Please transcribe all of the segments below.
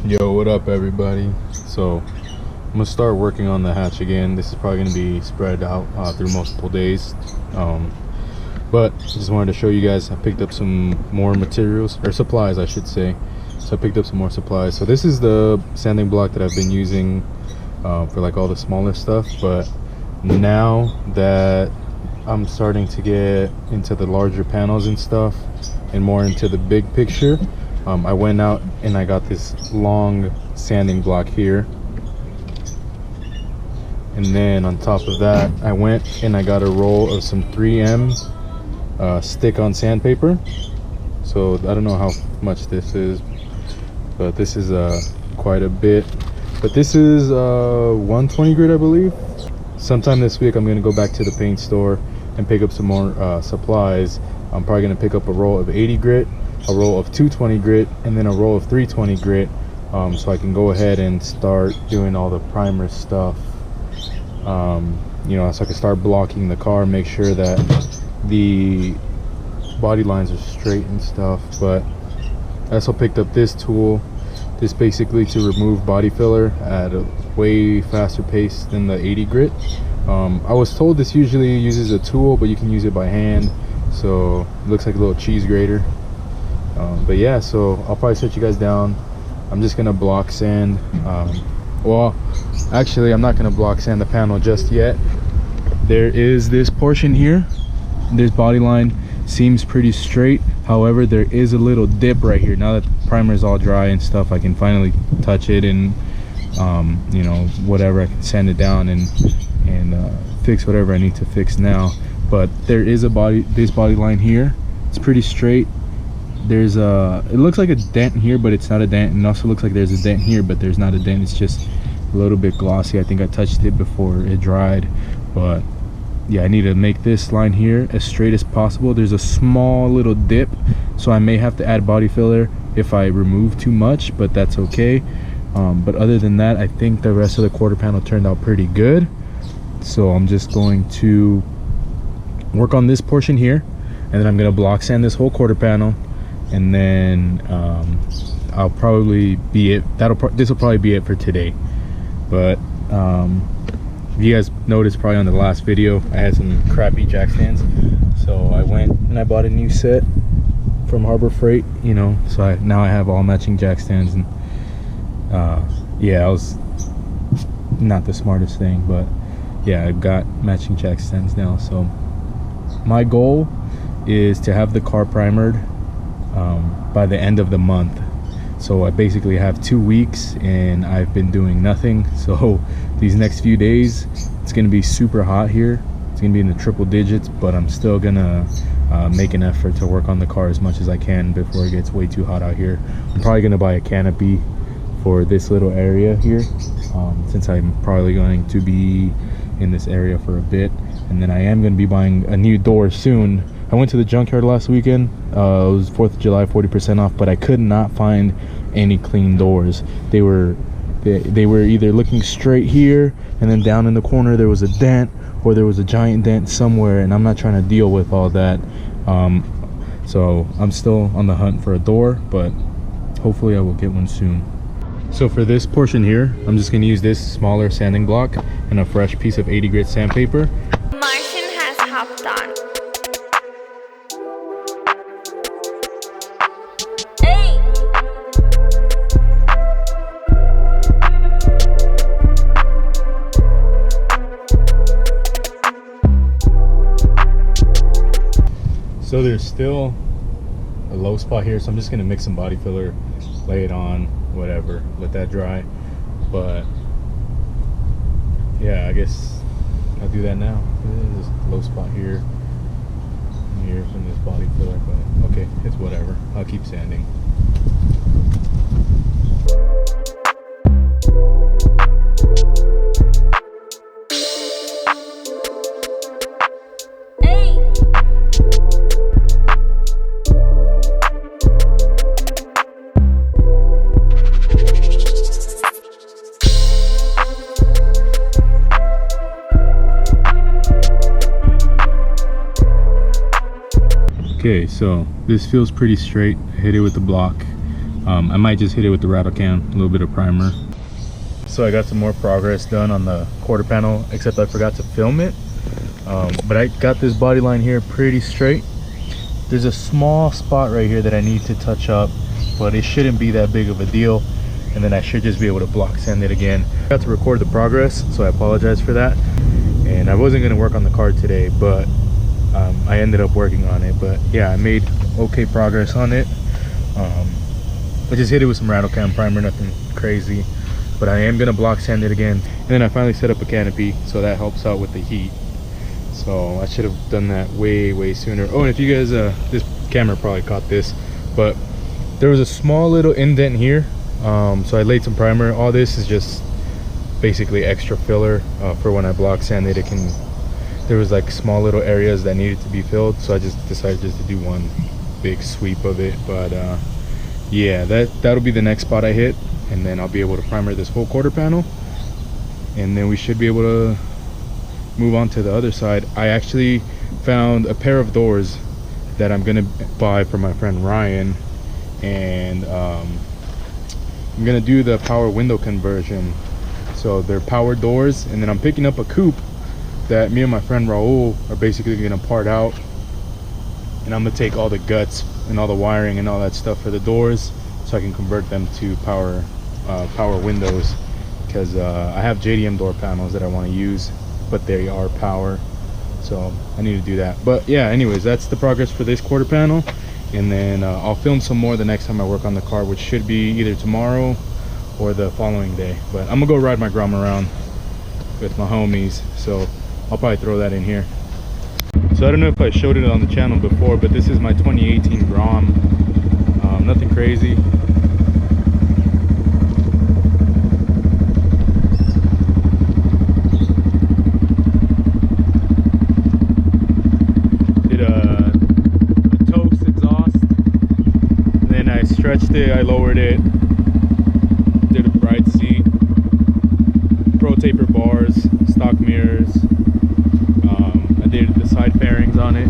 Yo, what up everybody? So I'm gonna start working on the hatch again. This is probably gonna be spread out through multiple days, but just wanted to show you guys I picked up some more materials, or supplies I should say. So I picked up some more supplies. So this is the sanding block that I've been using for like all the smaller stuff, but now that I'm starting to get into the larger panels and stuff and more into the big picture, I went out and I got this long sanding block here, and then on top of that I went and I got a roll of some 3M stick-on sandpaper. So I don't know how much this is, but this is quite a bit. But this is 120 grit, I believe. Sometime this week I'm gonna go back to the paint store and pick up some more supplies. I'm probably gonna pick up a roll of 80 grit, a roll of 220 grit, and then a roll of 320 grit, so I can go ahead and start doing all the primer stuff, you know, so I can start blocking the car, make sure that the body lines are straight and stuff. But I also picked up this tool. This basically to remove body filler at a way faster pace than the 80 grit. I was told this usually uses a tool, but you can use it by hand, so it looks like a little cheese grater. But yeah, so I'll probably set you guys down. I'm just gonna block sand. Well, actually I'm not gonna block sand the panel just yet. There is this portion here, this body line seems pretty straight. However, there is a little dip right here. Now that the primer is all dry and stuff, I can finally touch it and you know, whatever, I can sand it down and fix whatever I need to fix now. But there is this body line here. It's pretty straight. There's it looks like a dent here, but it's not a dent, and also looks like there's a dent here, but there's not a dent. It's just a little bit glossy. I think I touched it before it dried. But yeah, I need to make this line here as straight as possible. There's a small little dip, so I may have to add body filler if I remove too much, but that's okay. But other than that, I think the rest of the quarter panel turned out pretty good. So I'm just going to work on this portion here, and then I'm going to block sand this whole quarter panel, and then I'll probably be it. This will probably be it for today. But you guys noticed probably on the last video I had some crappy jack stands, so I went and I bought a new set from Harbor Freight, you know, so now I have all matching jack stands. And yeah, I was not the smartest thing, but yeah, I've got matching jack stands now. So my goal is to have the car primered by the end of the month. So I basically have 2 weeks and I've been doing nothing. So these next few days, it's gonna be super hot here. It's gonna be in the triple digits, but I'm still gonna make an effort to work on the car as much as I can before it gets way too hot out here. I'm probably gonna buy a canopy for this little area here, since I'm probably going to be in this area for a bit. And then I am going to be buying a new door soon. I went to the junkyard last weekend. It was 4th of July, 40% off, but I could not find any clean doors. They were either looking straight here, and then down in the corner there was a dent, or there was a giant dent somewhere, and I'm not trying to deal with all that. So I'm still on the hunt for a door, but hopefully I will get one soon. So for this portion here, I'm just going to use this smaller sanding block and a fresh piece of 80 grit sandpaper. Martian has hopped on. Hey! So there's still a low spot here, so I'm just going to mix some body filler, lay it on, whatever, let that dry. But yeah, I guess I'll do that now. There's a low spot here and here from this body filler, but okay, it's whatever. I'll keep sanding. Okay, so this feels pretty straight. I hit it with the block. I might just hit it with the rattle can, a little bit of primer. So I got some more progress done on the quarter panel, except I forgot to film it. But I got this body line here pretty straight. There's a small spot right here that I need to touch up, but it shouldn't be that big of a deal. And then I should just be able to block sand it again. I got to record the progress, so I apologize for that. And I wasn't going to work on the car today, but I ended up working on it. But yeah, I made okay progress on it. I just hit it with some rattle can primer, nothing crazy, but I am gonna block sand it again. And then I finally set up a canopy, so that helps out with the heat. So I should have done that way sooner. Oh, and if you guys this camera probably caught this, but there was a small little indent here, so I laid some primer. All this is just basically extra filler for when I block sand it. There was like small little areas that needed to be filled, so I just decided just to do one big sweep of it. But yeah, that'll be the next spot I hit, and then I'll be able to primer this whole quarter panel, and then we should be able to move on to the other side. I actually found a pair of doors that I'm gonna buy for my friend Ryan, and I'm gonna do the power window conversion. So they're power doors, and then I'm picking up a coupe that me and my friend Raul are basically gonna part out, and I'm gonna take all the guts and all the wiring and all that stuff for the doors, so I can convert them to power windows, because I have JDM door panels that I want to use, but they are power, so I need to do that. But yeah, anyways, that's the progress for this quarter panel, and then I'll film some more the next time I work on the car, which should be either tomorrow or the following day. But I'm gonna go ride my Grom around with my homies, so I'll probably throw that in here. So I don't know if I showed it on the channel before, but this is my 2018 Grom. Nothing crazy. Did a toast exhaust. Then I stretched it, I lowered it. Did a bright seat. Pro taper bars, stock mirrors. I did the side fairings on it.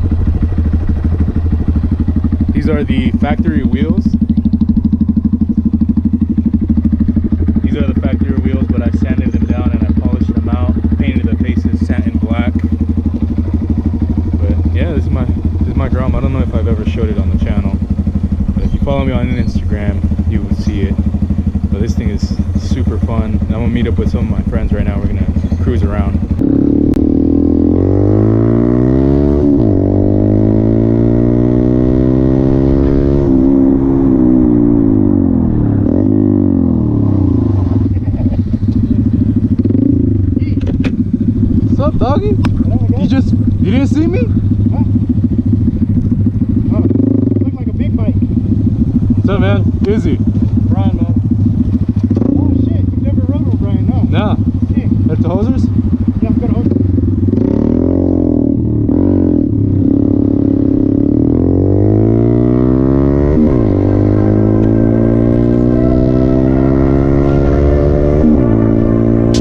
These are the factory wheels. These are the factory wheels, but I sanded them down and I polished them out. Painted the faces satin black. But yeah, this is my Grom. I don't know if I've ever showed it on the channel, but if you follow me on Instagram, you will see it. But this thing is super fun. I'm gonna meet up with some of my friends right now. We're gonna cruise around. What's up, doggy? You didn't see me? Huh? Oh, look like a big bike. What's up, man? Izzy. Brian, man. Oh shit, you've never rode with Brian, no? Nah. Hey. That's the hosers? Yeah, I've got a hose.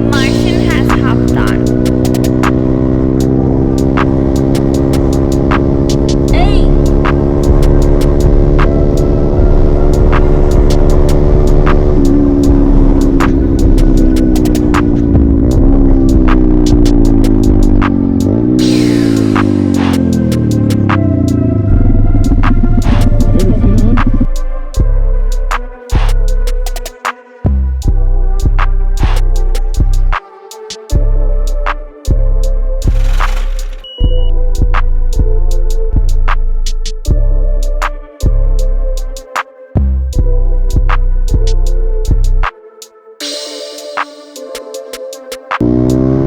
Martian has hopped on. Hey!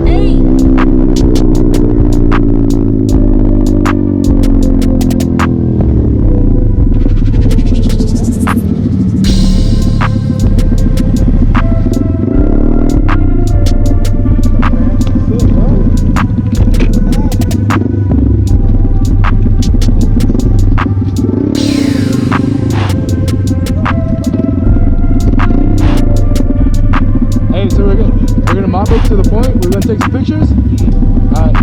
Hey! Hey, so we're gonna mop up to the point. We're gonna take some pictures. All right.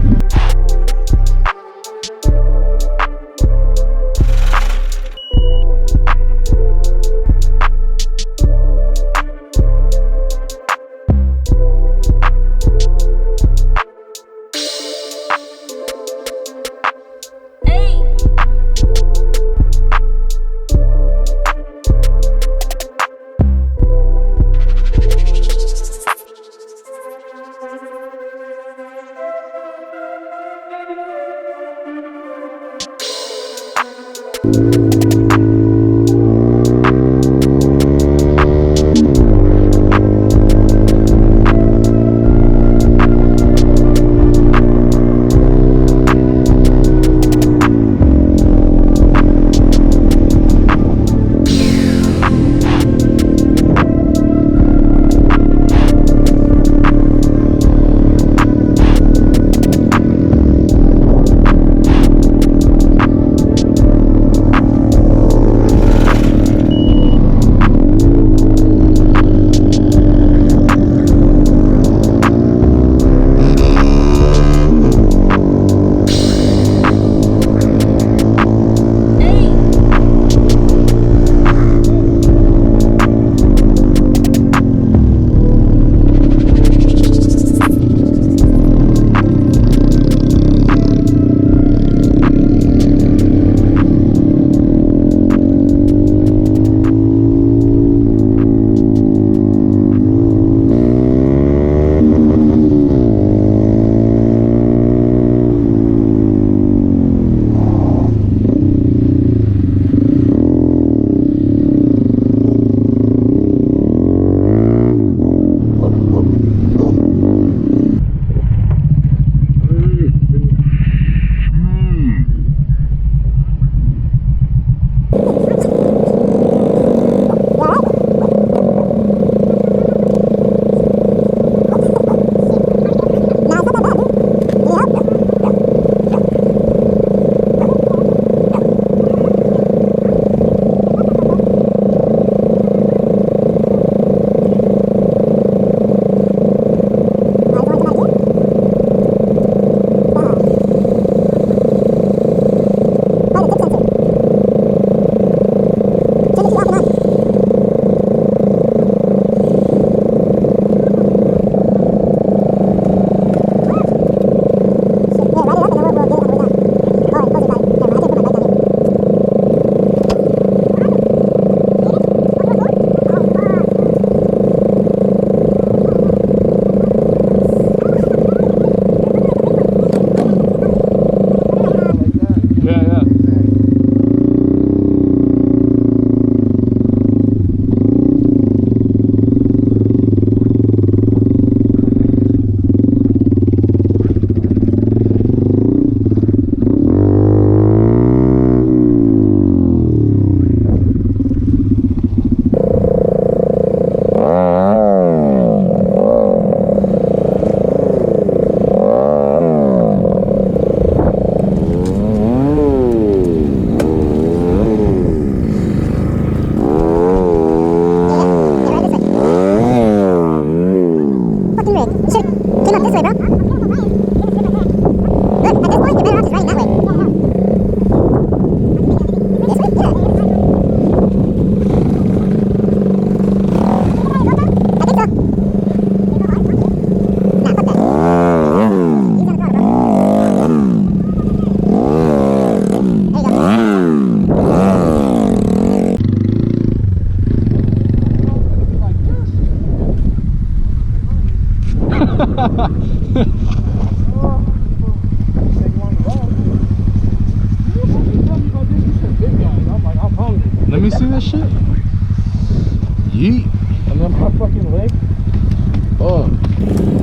Let me see that shit. Yeet. And then my fucking leg. Oh.